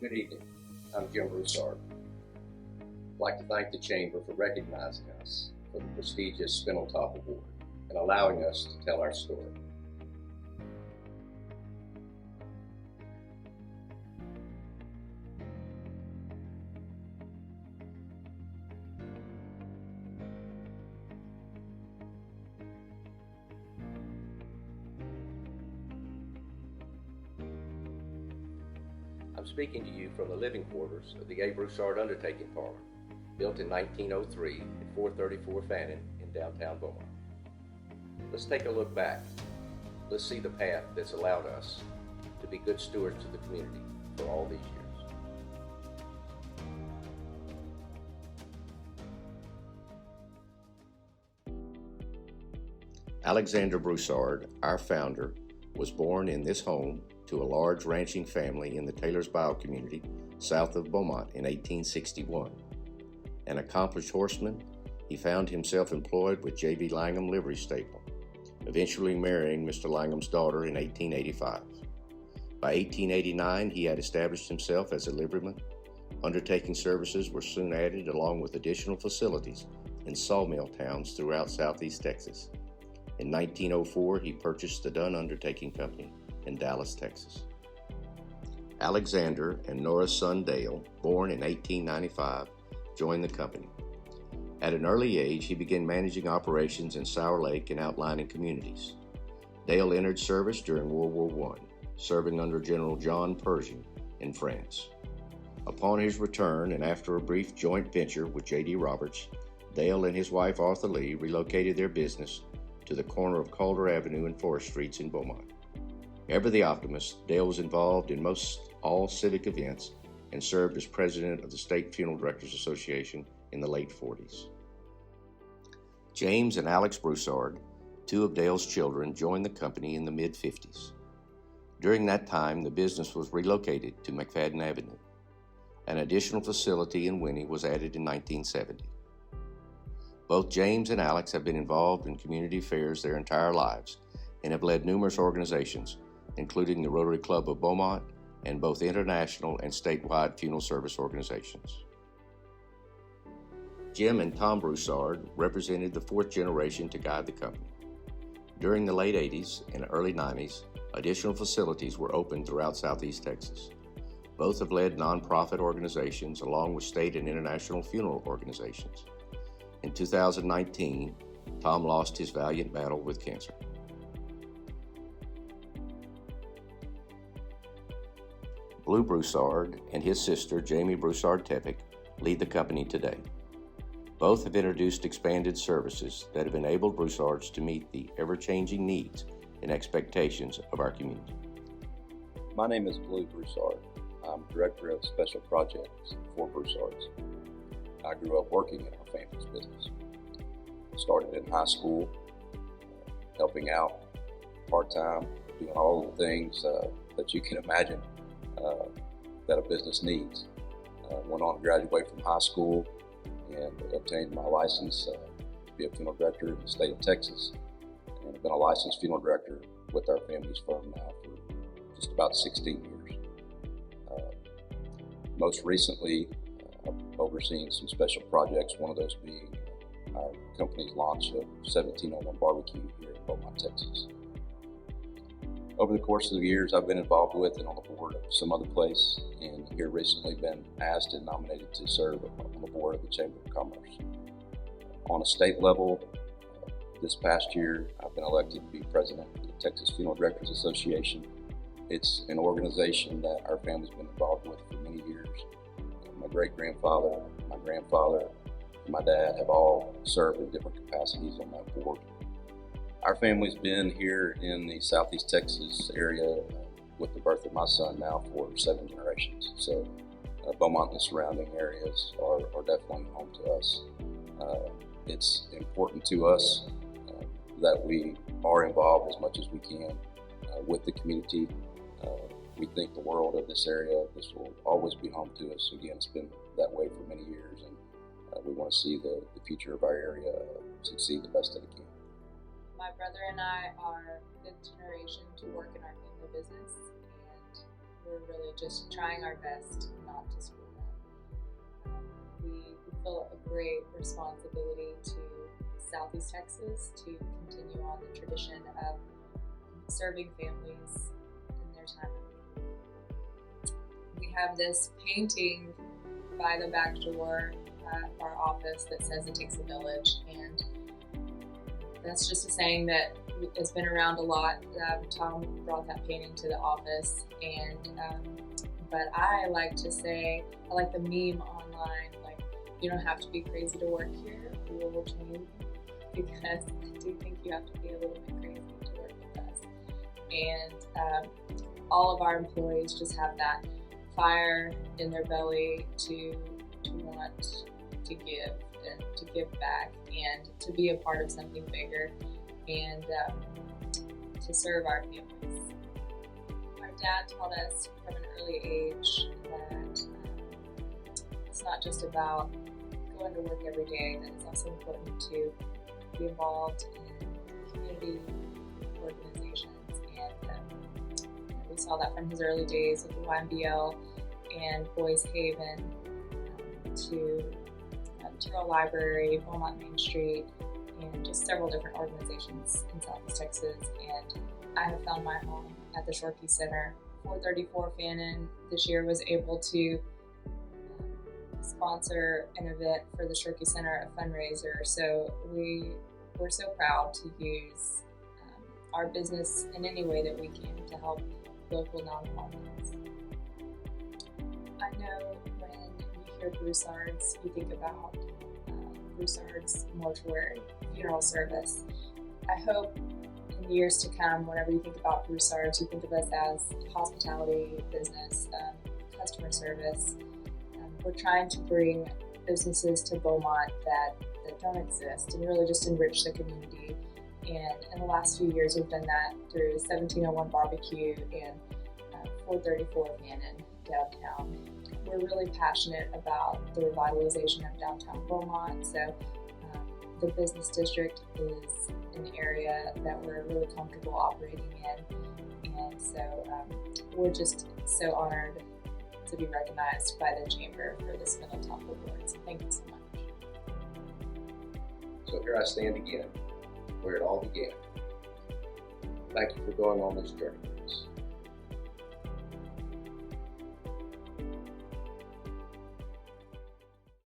Good evening. I'm Jim Broussard. I'd like to thank the Chamber for recognizing us for the prestigious Spindletop Award and allowing us to tell our story. I'm speaking to you from the living quarters of the A. Broussard Undertaking Parlor, built in 1903 at 434 Fannin in downtown Beaumont. Let's take a look back. Let's see the path that's allowed us to be good stewards of the community for all these years. Alexander Broussard, our founder, was born in this home to a large ranching family in the Taylorsville community south of Beaumont in 1861. An accomplished horseman, he found himself employed with J.B. Langham Livery Stable, eventually marrying Mr. Langham's daughter in 1885. By 1889, he had established himself as a liveryman. Undertaking services were soon added along with additional facilities in sawmill towns throughout southeast Texas. In 1904, he purchased the Dunn Undertaking Company in Dallas, Texas. Alexander and Nora's son Dale, born in 1895, joined the company. At an early age, he began managing operations in Sour Lake and outlying communities. Dale entered service during World War I, serving under General John Pershing in France. Upon his return, and after a brief joint venture with J.D. Roberts, Dale and his wife Arthur Lee relocated their business to the corner of Calder Avenue and Forest Streets in Beaumont. Ever the optimist, Dale was involved in most all civic events and served as president of the State Funeral Directors Association in the late 40s. James and Alex Broussard, two of Dale's children, joined the company in the mid-50s. During that time, the business was relocated to McFadden Avenue. An additional facility in Winnie was added in 1970. Both James and Alex have been involved in community affairs their entire lives and have led numerous organizations, including the Rotary Club of Beaumont and both international and statewide funeral service organizations. Jim and Tom Broussard represented the fourth generation to guide the company. During the late 80s and early 90s, additional facilities were opened throughout southeast Texas. Both have led nonprofit organizations along with state and international funeral organizations. In 2019, Tom lost his valiant battle with cancer. Blue Broussard and his sister, Jamie Broussard-Tepic, lead the company today. Both have introduced expanded services that have enabled Broussards to meet the ever-changing needs and expectations of our community. My name is Blue Broussard. I'm Director of Special Projects for Broussards. I grew up working in our family's business. Started in high school, helping out part-time, doing all the things that you can imagine that a business needs. Went on to graduate from high school and obtained my license to be a funeral director in the state of Texas. And I've been a licensed funeral director with our family's firm now for just about 16 years. Most recently, I've overseen some special projects, one of those being our company's launch of 1701 Barbecue here in Beaumont, Texas. Over the course of the years, I've been involved with and on the board of some other place, and here recently been asked and nominated to serve on the board of the Chamber of Commerce. On a state level, this past year, I've been elected to be president of the Texas Funeral Directors Association. It's an organization that our family's been involved with for many years. My great-grandfather, my grandfather, and my dad have all served in different capacities on that board. Our family's been here in the southeast Texas area with the birth of my son now for 7 generations. So Beaumont and the surrounding areas are definitely home to us. It's important to us that we are involved as much as we can with the community. We think the world of this area. This will always be home to us. Again, it's been that way for many years, and we want to see the future of our area succeed the best that it can. My brother and I are fifth generation to work in our family business, and we're really just trying our best not to screw up. We feel a great responsibility to Southeast Texas to continue on the tradition of serving families in their time of need. We have this painting by the back door at our office that says it takes a village, and that's just a saying that has been around a lot. Tom brought that painting to the office, and but I like to say, I like the meme online, like, you don't have to be crazy to work here, we will train you, because I do think you have to be a little bit crazy to work with us. And all of our employees just have that fire in their belly to want to give and to give back and to be a part of something bigger and to serve our families. Our dad taught us from an early age that it's not just about going to work every day, that it's also important to be involved in community organizations. And we saw that from his early days with the YMBL and Boys Haven, to Material Library, Beaumont Main Street, and just several different organizations in Southeast Texas. And I have found my home at the Shorkey Center. 434 Fannin this year was able to sponsor an event for the Shorkey Center, a fundraiser. So we're so proud to use our business in any way that we can to help local nonprofits. I know when you hear Broussard's, you think about Broussard's Mortuary funeral service. I hope in years to come, whenever you think about Broussard's, you think of us as hospitality business, customer service. We're trying to bring businesses to Beaumont that don't exist and really just enrich the community. And in the last few years, we've done that through 1701 Barbecue and 434 Fannin downtown. We're really passionate about the revitalization of downtown Beaumont. So the business district is an area that we're really comfortable operating in. And so we're just so honored to be recognized by the Chamber for the Spindletop Award. So thank you so much. So here I stand again, where it all began. Thank you for going on this journey.